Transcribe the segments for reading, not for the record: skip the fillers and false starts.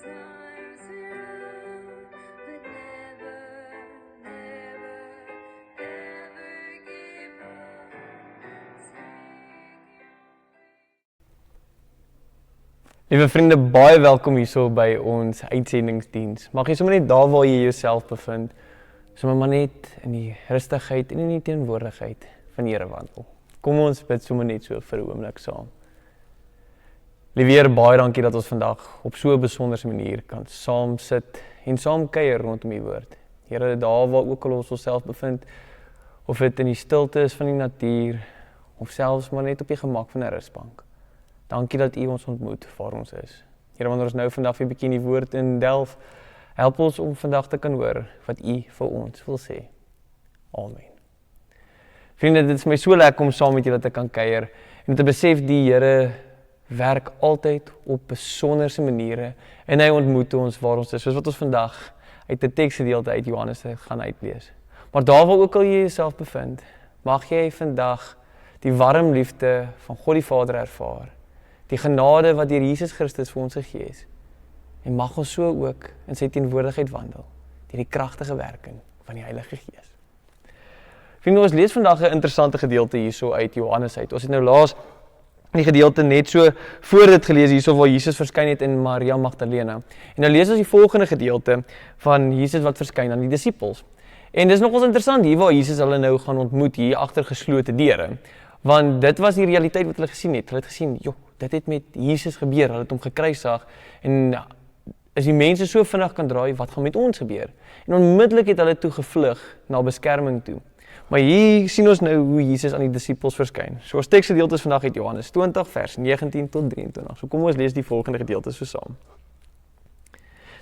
times around, but never, never, ever give up. Liewe vriende, baie welkom hierso by ons uitsendingsdiens. Mag jy sommer net daar waar jy jouself bevind, sommer maar net in die rustigheid en in die teenwoordigheid van die Here wandel. Kom ons bid sommer net so vir 'n oomblik saam. Liewe Here, baie dankie dat ons vandag op so 'n besondere manier kan saam sit en saam kuier rondom U woord. Here, daar waar ook al ons onsself bevind, of dit in die stilte is van die natuur, of selfs maar net op die gemak van 'n rusbank. Dankie dat U ons ontmoet waar ons is. Here, wanneer ons nou vandag weer 'n bietjie in die woord indelf, help ons om vandag te kan hoor wat U vir ons wil sê. Amen. Vriende, dit is my so lekker om saam met julle te kan kuier en te besef die Here werk altyd op besonderse maniere en hy ontmoet ons waar ons is, soos wat ons vandag uit 'n teksgedeelte uit Johannes gaan uitlees. Maar daar waar ook al jy jouself bevind, mag jy vandag die warm liefde van God die Vader ervaar. Die genade wat deur Jesus Christus vir ons gegee is. En mag ons so ook in sy teenwoordigheid wandel, deur die kragtige werking van die Heilige Gees. Vriende, ons lees vandag 'n interessante gedeelte hierso uit Johannes uit. Ons het nou laas die gedeelte net so voor dit gelees hierso waar Jesus verskyn het in Maria Magdalena. En nou lees ons die volgende gedeelte van Jesus wat verskyn aan die disippels. En dis nogals interessant hier waar Jesus hulle nou gaan ontmoet hier agter geslote deure. Want dit was die realiteit wat hulle gesien het. Hulle het gesien, joh, dit het met Jesus gebeur, hulle het hom gekruisig en as die mense so vinnig kan draai, wat gaan met ons gebeur? En onmiddellik het hulle toe gevlug na beskerming toe. Maar hier sien ons nou hoe Jesus aan die disippels verskyn. So ons teksgedeelte is vandag uit Johannes 20 vers 19 tot 23. So kom ons lees die volgende gedeelte so saam.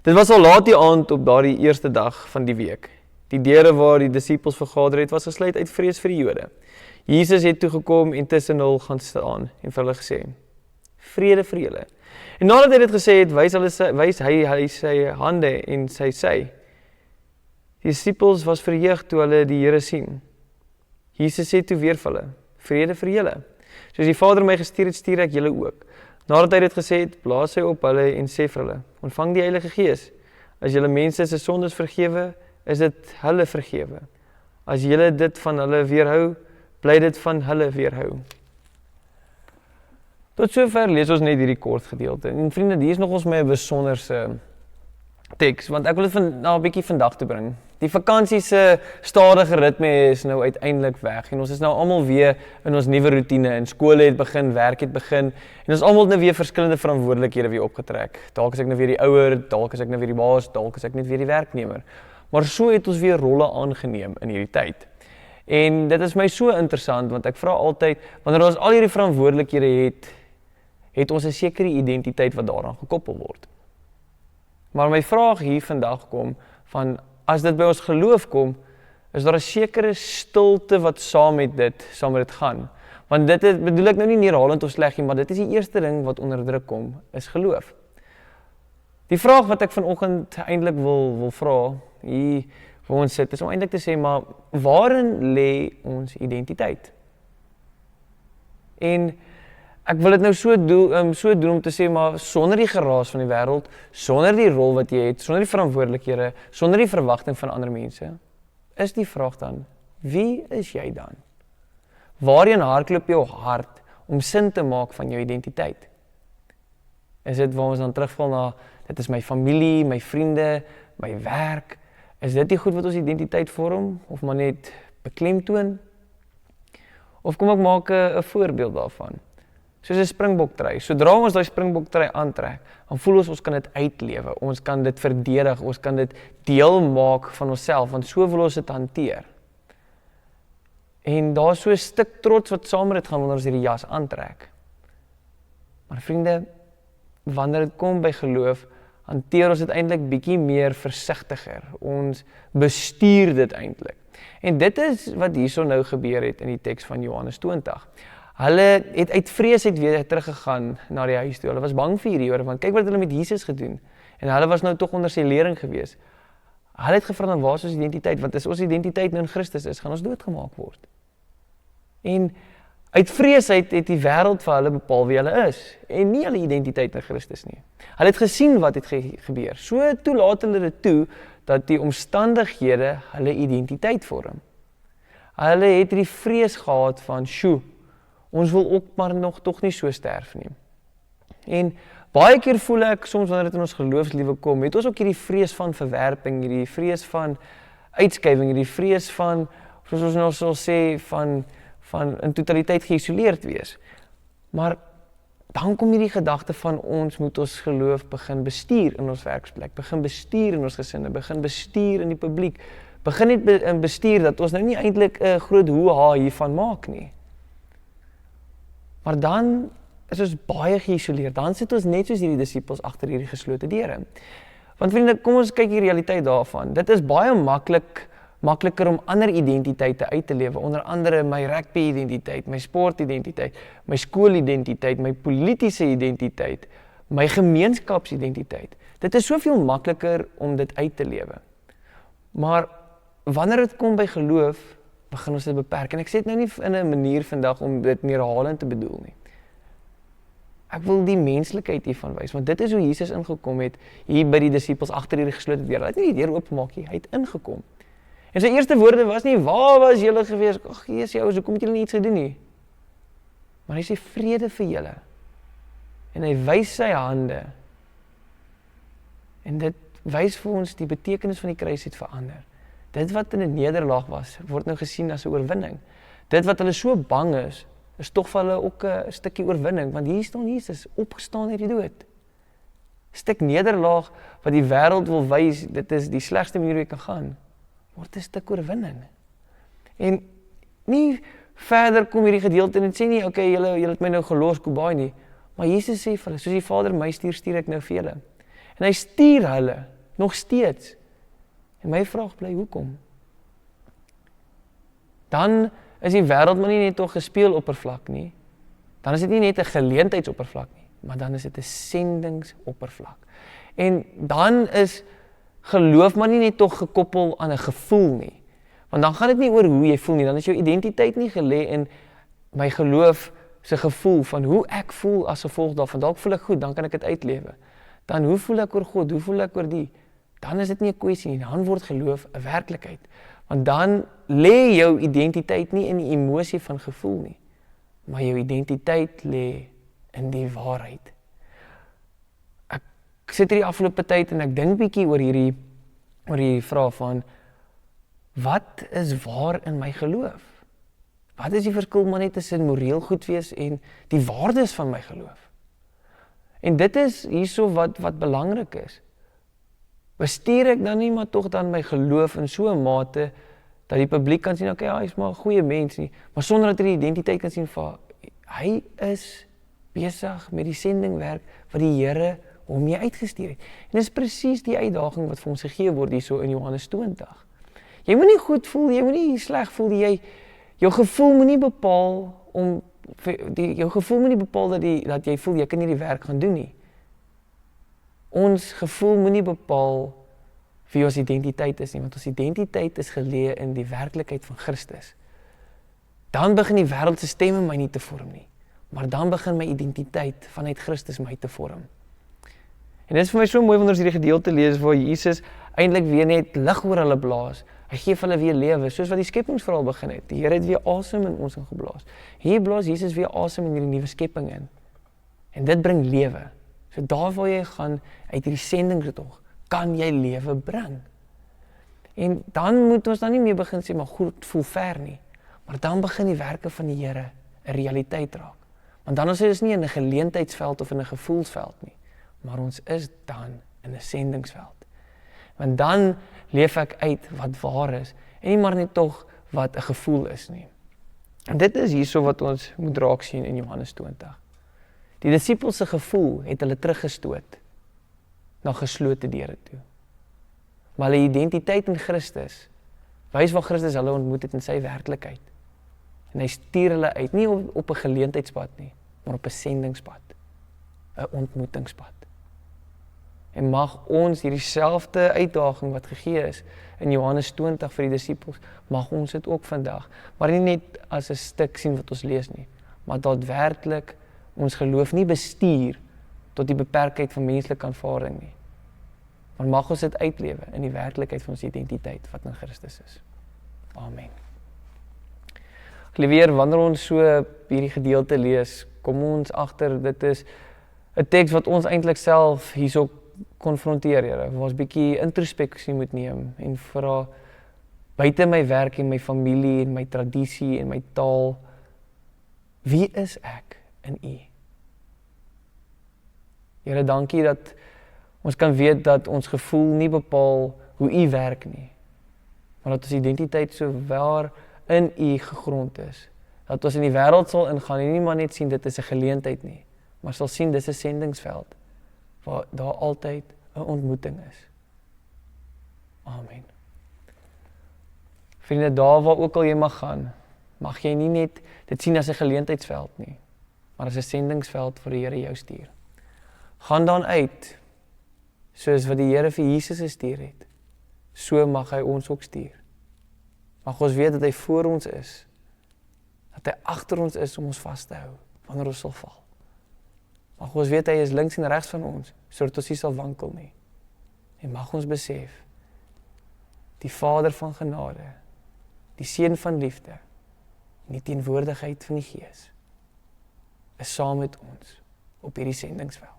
Dit was al laat die aand op daardie eerste dag van die week. Die deure waar die disippels vergader het, was gesluit uit vrees vir die Jode. Jesus het toe gekom en tussen hulle gaan staan en vir hulle gesê: Vrede vir julle. En nadat hy dit gesê het, wys hy sy hande en sy sy. Die disippels was verheug toe hulle die Here sien. Jesus sê toe weer vir hulle: Vrede vir julle. Soos die Vader my gestuur het, stuur ek julle ook. Nadat hy dit gesê het, blaas hy op hulle en sê vir hulle: Ontvang die Heilige Gees. As julle mense se sondes vergewe, is dit hulle vergewe. As julle dit van hulle weerhou, bly dit van hulle weerhou. Tot sover lees ons net hierdie kort gedeelte. En vriende, hier is nog ons my 'n besonderse teks, want ek wil dit na 'n bietjie vandag te bring. Die vakansie se stadige ritme is nou uiteindelik weg en ons is nou almal weer in ons nuwe roetine. En skole het begin, werk het begin en ons almal het nou weer verskillende verantwoordelikhede weer opgetrek. Dalk is ek nou weer die ouer, dalk is ek nou weer die baas, dalk is ek net weer die werknemer. Maar so het ons weer rolle aangeneem in hierdie tyd. En dit is my so interessant, want ek vra altyd, wanneer ons al hierdie verantwoordelikhede het ons 'n sekere identiteit wat daaraan gekoppel word. Maar my vraag hier vandag kom, van as dit by ons geloof kom, is daar 'n sekere stilte wat saam met dit gaan. Want dit bedoel ek nou nie neerhalend of sleg nie, maar dit is die eerste ding wat onder druk kom, is geloof. Die vraag wat ek vanoggend eintlik wil vra, hier waar ons sit, is om eintlik te sê, maar waarin lê ons identiteit? En ek wil dit nou so doen om te sê, maar sonder die geraas van die wêreld, sonder die rol wat jy het, sonder die verantwoordelikhede, sonder die verwagting van ander mense, is die vraag dan, wie is jy dan? Waarheen hardloop jou hart om sin te maak van jou identiteit? Is dit waar ons dan terugval na, dit is my familie, my vriende, my werk? Is dit die goed wat ons identiteit vorm, of maar net beklemtoon? Of kom ek maak 'n voorbeeld daarvan? Soos 'n springboktrui. Sodra ons daai springboktrui aantrek, dan voel ons kan dit uitlewe, ons kan dit verdedig, ons kan dit deel maak van onsself, want so wil ons dit hanteer. En daar is so 'n stuk trots wat saam met dit gaan wanneer ons hierdie jas aantrek. Maar vriende, wanneer dit kom by geloof, hanteer ons dit eintlik bietjie meer versigtiger. Ons bestuur dit eintlik. En dit is wat hierso nou gebeur het in die teks van Johannes 20. Hulle het uit vrees weer teruggegaan na die huis toe. Hulle was bang vir hierdie Jode, want kyk wat hulle met Jesus gedoen. En hulle was nou tog onder sy lering gewees. Hulle het gevra dan waar is ons identiteit? Want as ons identiteit nou in Christus is, gaan ons doodgemaak word. En Uit vrees uit het die wêreld vir hulle bepaal wie hulle is en nie hulle identiteit in Christus nie. Hulle het gesien wat het gebeur. So toe laat hulle dit toe dat die omstandighede hulle identiteit vorm. Hulle het die vrees gehad van, "Sjoe, ons wil ook maar nog tog nie so sterf nie." En baie keer voel ek soms wanneer dit in ons geloofslewe kom, het ons ook hierdie vrees van verwerping, hierdie vrees van uitskywing, hierdie vrees van, soos ons nou sal sê, van in totaliteit geïsoleerd wees. Maar dan kom hierdie gedagte van ons moet ons geloof begin bestuur in ons werksplek, begin bestuur in ons gesinne, begin bestuur in die publiek, begin net bestuur dat ons nou nie eintlik 'n groot hoeha hiervan maak nie. Maar dan is ons baie geïsoleerd, dan sit ons net soos hierdie disippels agter hierdie geslote deure. Want vriende, kom ons kyk die realiteit daarvan. Dit is baie makliker om ander identiteite uit te lewe, onder andere my rugby-identiteit, my sportidentiteit, my skoolidentiteit, my politiese identiteit, my gemeenskapsidentiteit. Dit is soveel makliker om dit uit te lewe. Maar wanneer dit kom by geloof, begin ons dit beperk. En ek sê dit nou nie in 'n manier vandag om dit neerhalend te bedoel nie. Ek wil die menslikheid hiervan wys, want dit is hoe Jesus ingekom het hier by die disippels agter hierdie geslote deur. Hy het nie die deur oopgemaak nie, hy het ingekom. En sy eerste woorde was nie, "Waar was julle gewees? Ag, Jesus, hoekom het julle nie iets gedoen nie?" Maar hy sê, "Vrede vir julle." En hy wys sy hande. En dit wys vir ons die betekenis van die kruis het verander. Dit wat in 'n nederlaag was, word nou gesien as 'n oorwinning. Dit wat hulle so bang is tog vir hulle ook 'n stukkie oorwinning, want hier staan Jesus opgestaan uit die dood. 'n Stuk nederlaag wat die wêreld wil wys, dit is die slegste manier hoe jy kan gaan, word 'n stuk oorwinning. En nie verder kom hierdie gedeelte en sê nie, "Okay, julle het my nou gelos, Kobaai nie." Maar Jesus sê vir hulle, "Soos die Vader my stuur ek nou vir julle." En hy stuur hulle nog steeds. En my vraag bly, hoekom? Dan is die wêreld maar nie net 'n speeloppervlak nie. Dan is dit nie net 'n geleentheidsoppervlak nie, maar dan is dit 'n sendingsoppervlak. En dan is geloof maar nie net tog gekoppel aan 'n gevoel nie. Want dan gaan dit nie oor hoe jy voel nie, dan is jou identiteit nie gelê in my geloof se gevoel van hoe ek voel as gevolg daarvan. Dalk voel ek goed, dan kan ek dit uitlewe. Dan hoe voel ek oor God, hoe voel ek oor die? Dan is dit nie 'n kwessie nie, dan word geloof 'n werklikheid. Want dan lê jou identiteit nie in die emosie van gevoel nie, maar jou identiteit lê in die waarheid. Ek sit hierdie afgelope tyd en ek dink bietjie oor hierdie vraag van, wat is waar in my geloof? Wat is die verskil maar net tussen moreel goed wees en die waardes van my geloof? En dit is hierso wat belangrik is. Bestuur ek dan nie maar tog dan my geloof in so 'n mate dat die publiek kan sien, okay, hy is maar 'n goeie mens nie, maar sonder dat hy die identiteit kan sien van, hy is besig met die sendingwerk wat die Here hom mee uitgestuur het. En dis presies die uitdaging wat vir ons gegee word hierso in Johannes 20. Jy moet nie goed voel, jy moet nie sleg voel, jou gevoel moet nie bepaal jou gevoel moet nie bepaal dat jy voel jy kan nie die werk gaan doen nie. Ons gevoel moet nie bepaal wie ons identiteit is nie, want ons identiteit is geleë in die werklikheid van Christus. Dan begin die wêreld se stemme my nie te vorm nie, maar dan begin my identiteit vanuit Christus my te vorm. En dit is vir my so mooi wanneer ons hierdie gedeelte lees waar Jesus eintlik weer net lig oor hulle blaas. Hy gee vir hulle weer lewe, soos wat die skepingsverhaal begin het. Die Here het weer asem in ons ingeblaas. Hier blaas Jesus weer asem in hierdie nuwe skepping in. En dit bring lewe. So daar waar jy gaan uit hierdie sendingstog, kan jy lewe bring. En dan moet ons dan nie meer begin sê, maar goed, voel ver nie. Maar dan begin die werke van die Here 'n realiteit raak. Want dan is dit nie in 'n geleentheidsveld of in 'n gevoelsveld nie, maar ons is dan in 'n sendingsveld. Want dan leef ek uit wat waar is, en nie maar net tog wat 'n gevoel is nie. En dit is hierso wat ons moet raak sien in Johannes 20. Die disippels se gevoel het hulle teruggestoot na geslote deure toe. Maar hulle identiteit in Christus wys waar Christus hulle ontmoet het in sy werklikheid. En hy stuur hulle uit, nie op 'n geleentheidspad nie, maar op 'n sendingspad, 'n ontmoetingspad. En mag ons hierdie selfde uitdaging wat gegee is in Johannes 20 vir die disippels, mag ons dit ook vandag, maar nie net as 'n stuk sien wat ons lees nie, maar daadwerklik ons geloof nie bestuur tot die beperkheid van menslike aanvaarding nie. Maar mag ons dit uitlewe in die werklikheid van ons identiteit wat in Christus is. Amen. Ek leer wanneer ons so hierdie gedeelte lees, kom ons agter dit is 'n teks wat ons eintlik self hierso konfronteer, Here, waar ons bietjie introspeksie moet neem en vra buite my werk en my familie en my tradisie en my taal, wie is ek in U? Here, dankie dat ons kan weet dat ons gevoel nie bepaal hoe U werk nie, maar dat ons identiteit so waar in U gegrond is, dat ons in die wêreld sal ingaan en nie maar net sien dit is 'n geleentheid nie, maar sal sien dis 'n sendingsveld, waar daar altyd 'n ontmoeting is. Amen. Vriende, daar waar ook al jy mag gaan, mag jy nie net dit sien as 'n geleentheidsveld nie, maar as 'n sendingsveld vir die Here jou stuur. Gaan dan uit, soos wat die Here vir Jesus gestuur het, so mag hy ons ook stuur. Mag ons weet dat hy voor ons is, dat hy agter ons is om ons vas te hou, wanneer ons sal val. Mag ons weet hy is links en regs van ons, sodat ons nie sal wankel nie. En mag ons besef, die Vader van genade, die Seun van liefde, en die teenwoordigheid van die Gees, is saam met ons op hierdie sendingsveld.